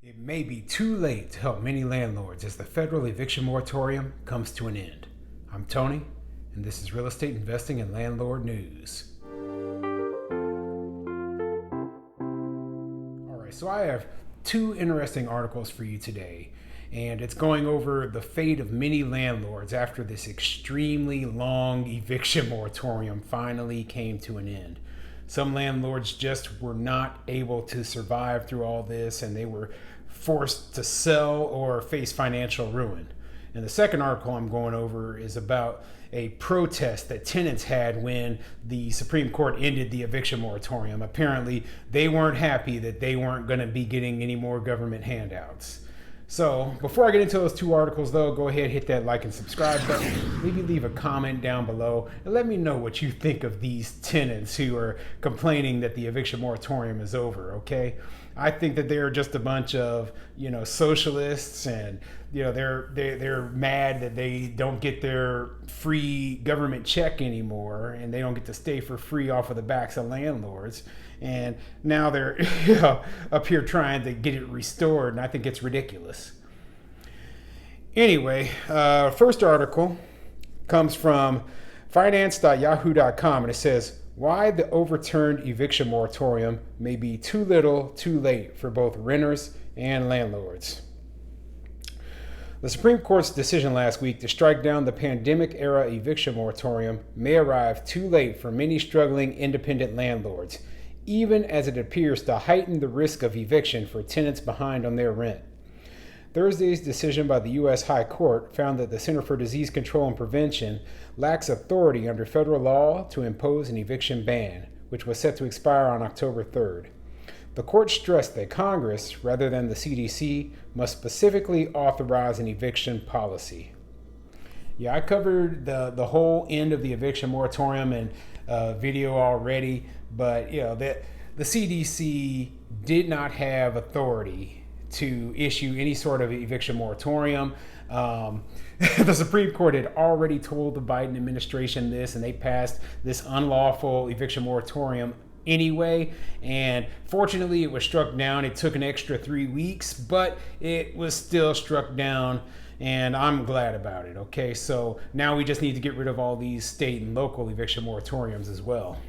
It may be too late to help many landlords as the federal eviction moratorium comes to an end. I'm Tony, and this is Real Estate Investing and Landlord News. Alright, so I have two interesting articles for you today, and it's going over the fate of many landlords after this extremely long eviction moratorium finally came to an end. Some landlords just were not able to survive through all this, and they were forced to sell or face financial ruin. And the second article I'm going over is about a protest that tenants had when the Supreme Court ended the eviction moratorium. Apparently, they weren't happy that they weren't going to be getting any more government handouts. So before I get into those two articles, though, go ahead, hit that like and subscribe button. Maybe leave a comment down below and let me know what you think of these tenants who are complaining that the eviction moratorium is over, okay? I think that they're just a bunch of, socialists, and they're mad that they don't get their free government check anymore, and they don't get to stay for free off of the backs of landlords. And now they're up here trying to get it restored, and I think it's ridiculous. Anyway, first article comes from finance.yahoo.com, and it says, why the overturned eviction moratorium may be too little, too late for both renters and landlords. The Supreme Court's decision last week to strike down the pandemic-era eviction moratorium may arrive too late for many struggling independent landlords, even as it appears to heighten the risk of eviction for tenants behind on their rent. Thursday's decision by the U.S. High Court found that the Center for Disease Control and Prevention lacks authority under federal law to impose an eviction ban, which was set to expire on October 3rd. The court stressed that Congress, rather than the CDC, must specifically authorize an eviction policy. Yeah, I covered the whole end of the eviction moratorium in a video already, but the CDC did not have authority to issue any sort of eviction moratorium. The Supreme Court had already told the Biden administration this, and they passed this unlawful eviction moratorium anyway. And fortunately, it was struck down. It took an extra 3 weeks, but it was still struck down, and I'm glad about it. Okay, so now we just need to get rid of all these state and local eviction moratoriums as well.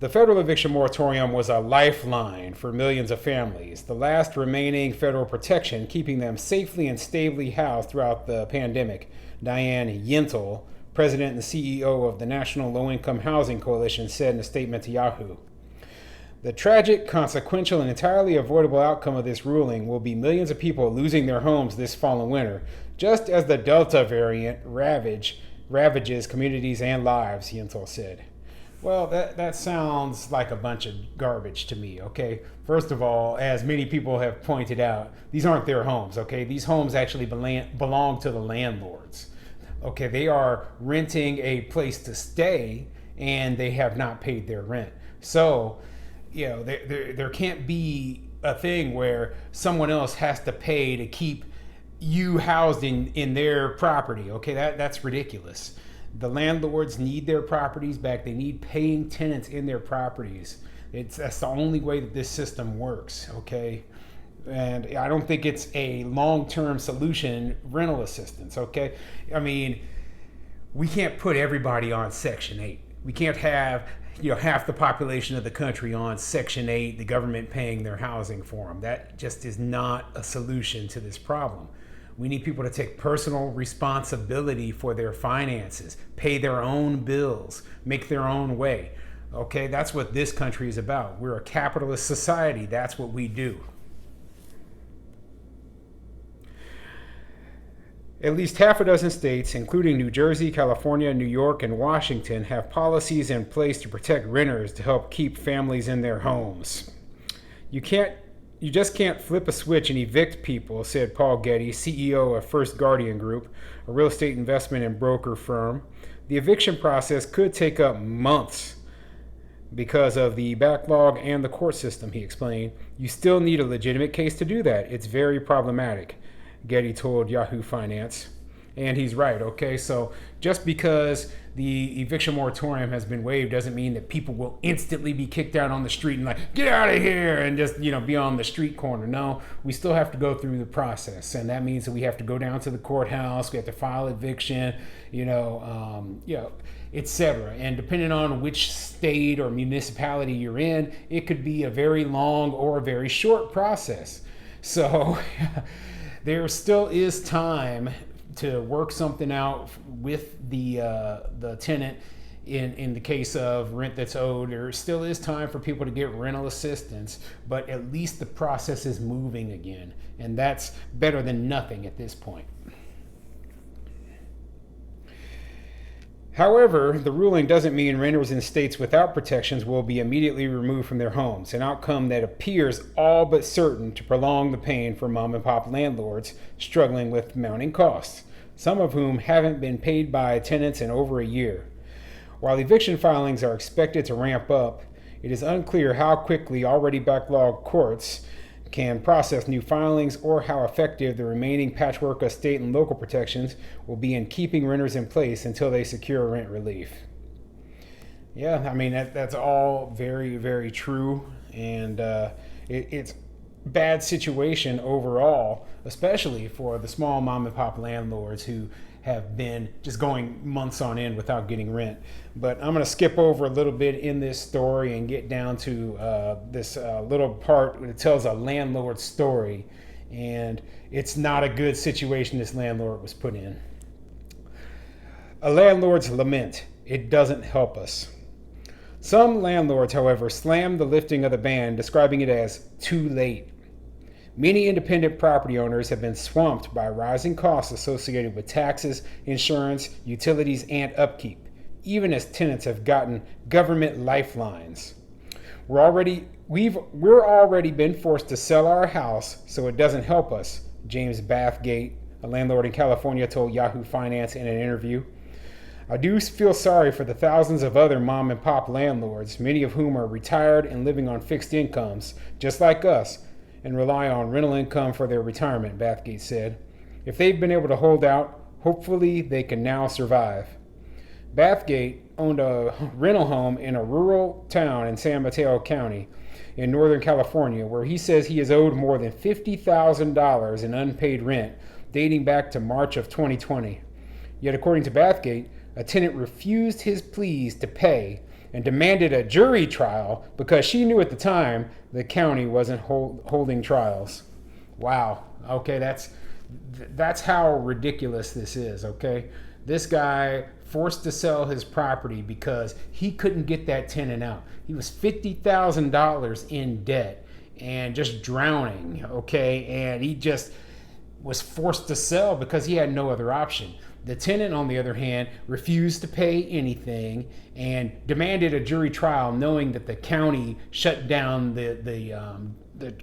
The federal eviction moratorium was a lifeline for millions of families, the last remaining federal protection keeping them safely and stably housed throughout the pandemic. Diane Yentl, president and CEO of the National Low-Income Housing Coalition, said in a statement to Yahoo. The tragic, consequential, and entirely avoidable outcome of this ruling will be millions of people losing their homes this fall and winter, just as the Delta variant ravages communities and lives, Yentl said. Well, that sounds like a bunch of garbage to me, okay? First of all, as many people have pointed out, these aren't their homes, okay? These homes actually belong to the landlords, okay? They are renting a place to stay, and they have not paid their rent. So, there can't be a thing where someone else has to pay to keep you housed in their property, okay? That's ridiculous. The landlords need their properties back. They need paying tenants in their properties. That's the only way that this system works, okay? And I don't think it's a long-term solution, rental assistance, okay? I mean, we can't put everybody on Section 8. We can't have half the population of the country on Section 8, the government paying their housing for them. That just is not a solution to this problem. We need people to take personal responsibility for their finances, pay their own bills, make their own way. Okay, that's what this country is about. We're a capitalist society. That's what we do. At least half a dozen states, including New Jersey, California, New York, and Washington, have policies in place to protect renters to help keep families in their homes. You just can't flip a switch and evict people, said Paul Getty, CEO of First Guardian Group, a real estate investment and broker firm. The eviction process could take up months because of the backlog and the court system, he explained. You still need a legitimate case to do that. It's very problematic, Getty told Yahoo Finance. And he's right, okay? So just because the eviction moratorium has been waived doesn't mean that people will instantly be kicked out on the street and like, get out of here, and just, be on the street corner. No, we still have to go through the process. And that means that we have to go down to the courthouse, we have to file eviction, etc. And depending on which state or municipality you're in, it could be a very long or a very short process. So there still is time to work something out with the tenant in the case of rent that's owed. There still is time for people to get rental assistance, but at least the process is moving again, and that's better than nothing at this point. However, the ruling doesn't mean renters in states without protections will be immediately removed from their homes, an outcome that appears all but certain to prolong the pain for mom and pop landlords struggling with mounting costs, some of whom haven't been paid by tenants in over a year. While eviction filings are expected to ramp up, it is unclear how quickly already backlogged courts can process new filings or how effective the remaining patchwork of state and local protections will be in keeping renters in place until they secure rent relief. Yeah, I mean, that's all very, very true, and it's bad situation overall, especially for the small mom and pop landlords who have been just going months on end without getting rent. But I'm going to skip over a little bit in this story and get down to this little part that tells a landlord story. And it's not a good situation this landlord was put in. A landlord's lament. It doesn't help us. Some landlords, however, slammed the lifting of the ban, describing it as too late. Many independent property owners have been swamped by rising costs associated with taxes, insurance, utilities, and upkeep, even as tenants have gotten government lifelines. We're already been forced to sell our house, so it doesn't help us, James Bathgate, a landlord in California, told Yahoo Finance in an interview. I do feel sorry for the thousands of other mom and pop landlords, many of whom are retired and living on fixed incomes, just like us, and rely on rental income for their retirement, Bathgate said. If they've been able to hold out, hopefully they can now survive. Bathgate owned a rental home in a rural town in San Mateo County in Northern California, where he says he is owed more than $50,000 in unpaid rent dating back to March of 2020. Yet according to Bathgate, a tenant refused his pleas to pay and demanded a jury trial because she knew at the time the county wasn't holding trials. Wow. Okay, that's how ridiculous this is, okay? This guy forced to sell his property because he couldn't get that tenant out. He was $50,000 in debt and just drowning, okay? And he just was forced to sell because he had no other option. The tenant, on the other hand, refused to pay anything and demanded a jury trial, knowing that the county shut down the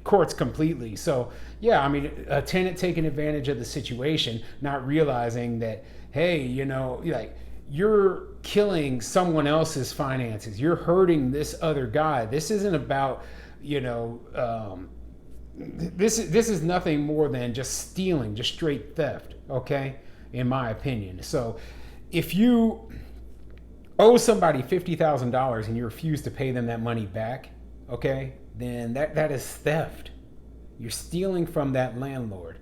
courts completely. So, yeah, I mean, a tenant taking advantage of the situation, not realizing that, hey, like, you're killing someone else's finances. You're hurting this other guy. This isn't about, this is nothing more than just stealing, just straight theft, okay? In my opinion. So if you owe somebody $50,000 and you refuse to pay them that money back, okay, then that is theft. You're stealing from that landlord.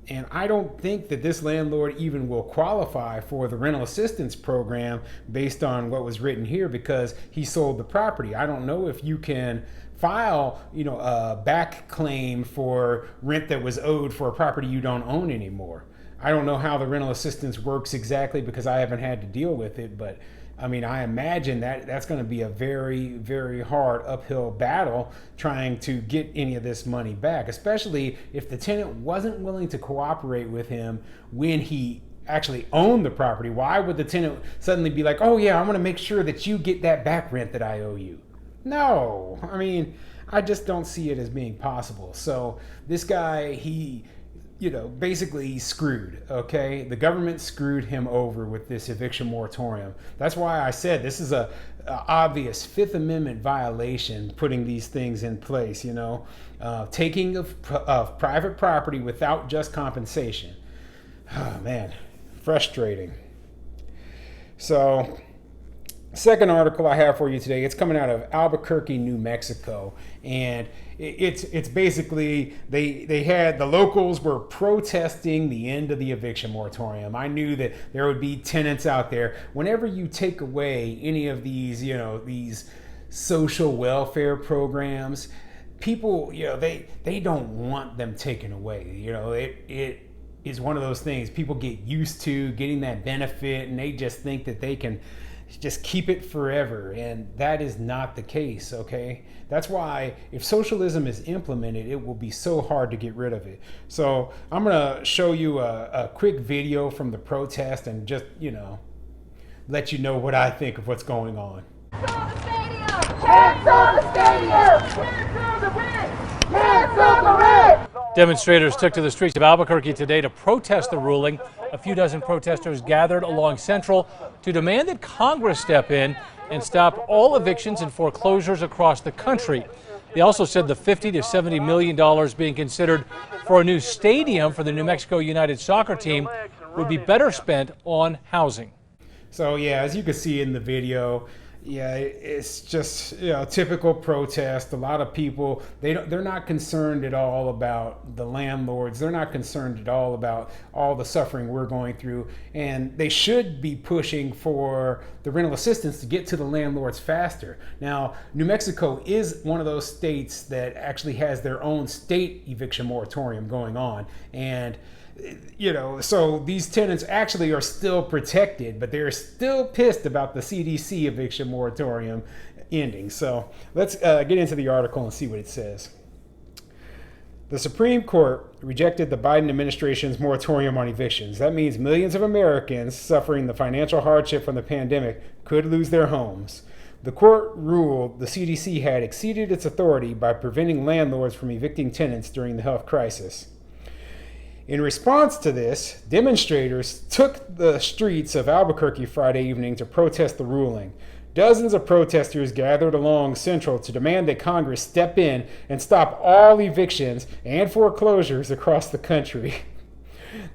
And I don't think that this landlord even will qualify for the rental assistance program based on what was written here because he sold the property. I don't know if you can file, a back claim for rent that was owed for a property you don't own anymore. I don't know how the rental assistance works exactly because I haven't had to deal with it, but I mean, I imagine that's going to be a very, very hard uphill battle trying to get any of this money back, especially if the tenant wasn't willing to cooperate with him when he actually owned the property. Why would the tenant suddenly be like, oh yeah, I'm going to make sure that you get that back rent that I owe you? No, I mean, I just don't see it as being possible. So this guy, basically he's screwed, okay? The government screwed him over with this eviction moratorium. That's why I said this is a obvious Fifth Amendment violation, putting these things in place, taking of private property without just compensation. Oh man, frustrating. So, second article I have for you today, it's coming out of Albuquerque, New Mexico, and it's basically they had the locals were protesting the end of the eviction moratorium. I knew that there would be tenants out there. Whenever you take away any of these, these social welfare programs, people, they don't want them taken away. It is one of those things people get used to getting that benefit, and they just think that they can just keep it forever, and that is not the case. Okay, that's why if socialism is implemented, it will be so hard to get rid of it. So I'm gonna show you a quick video from the protest and just let you know what I think of what's going on. Cancel the stadium! Cancel the stadium! Cancel the rent! Cancel the rent! Demonstrators took to the streets of Albuquerque today to protest the ruling. A few dozen protesters gathered along Central to demand that Congress step in and stop all evictions and foreclosures across the country. They also said the $50 to $70 million being considered for a new stadium for the New Mexico United soccer team would be better spent on housing. So yeah, as you can see in the video, it's just typical protest. A lot of people, they're not concerned at all about the landlords. They're not concerned at all about all the suffering we're going through, and they should be pushing for the rental assistance to get to the landlords faster. Now, New Mexico is one of those states that actually has their own state eviction moratorium going on, and so these tenants actually are still protected, but they're still pissed about the CDC eviction moratorium ending. So let's get into the article and see what it says. The Supreme Court rejected the Biden administration's moratorium on evictions. That means millions of Americans suffering the financial hardship from the pandemic could lose their homes. The court ruled the CDC had exceeded its authority by preventing landlords from evicting tenants during the health crisis. In response to this, demonstrators took the streets of Albuquerque Friday evening to protest the ruling. Dozens of protesters gathered along Central to demand that Congress step in and stop all evictions and foreclosures across the country.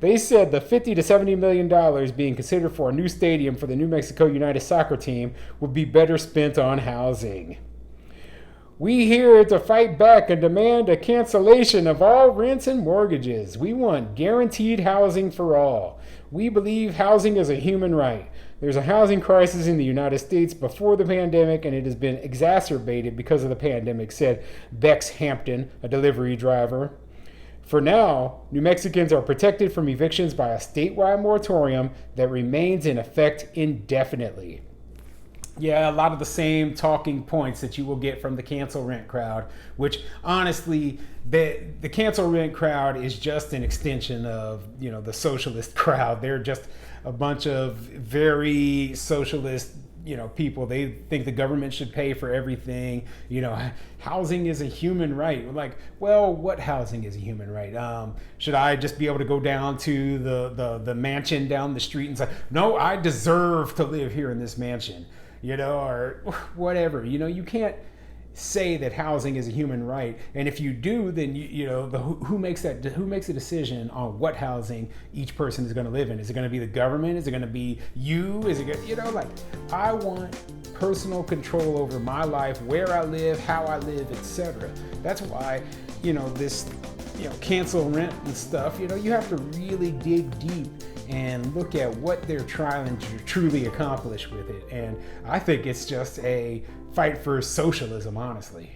They said the $50 to $70 million being considered for a new stadium for the New Mexico United soccer team would be better spent on housing. We here to fight back and demand a cancellation of all rents and mortgages. We want guaranteed housing for all. We believe housing is a human right. There's a housing crisis in the United States before the pandemic, and it has been exacerbated because of the pandemic, said Bex Hampton, a delivery driver. For now, New Mexicans are protected from evictions by a statewide moratorium that remains in effect indefinitely. Yeah, a lot of the same talking points that you will get from the cancel rent crowd, which honestly, the cancel rent crowd is just an extension of, the socialist crowd. They're just a bunch of very socialist, people. They think the government should pay for everything. Housing is a human right. We're like, well, what housing is a human right? Should I just be able to go down to the mansion down the street and say, no, I deserve to live here in this mansion? Or whatever. You can't say that housing is a human right, and if you do, then who makes a decision on what housing each person is going to live in? Is it going to be the government? Is it going to be you? Is it I want personal control over my life, where I live, how I live, etc. That's why this cancel rent and stuff. You have to really dig deep and look at what they're trying to truly accomplish with it. And I think it's just a fight for socialism, honestly.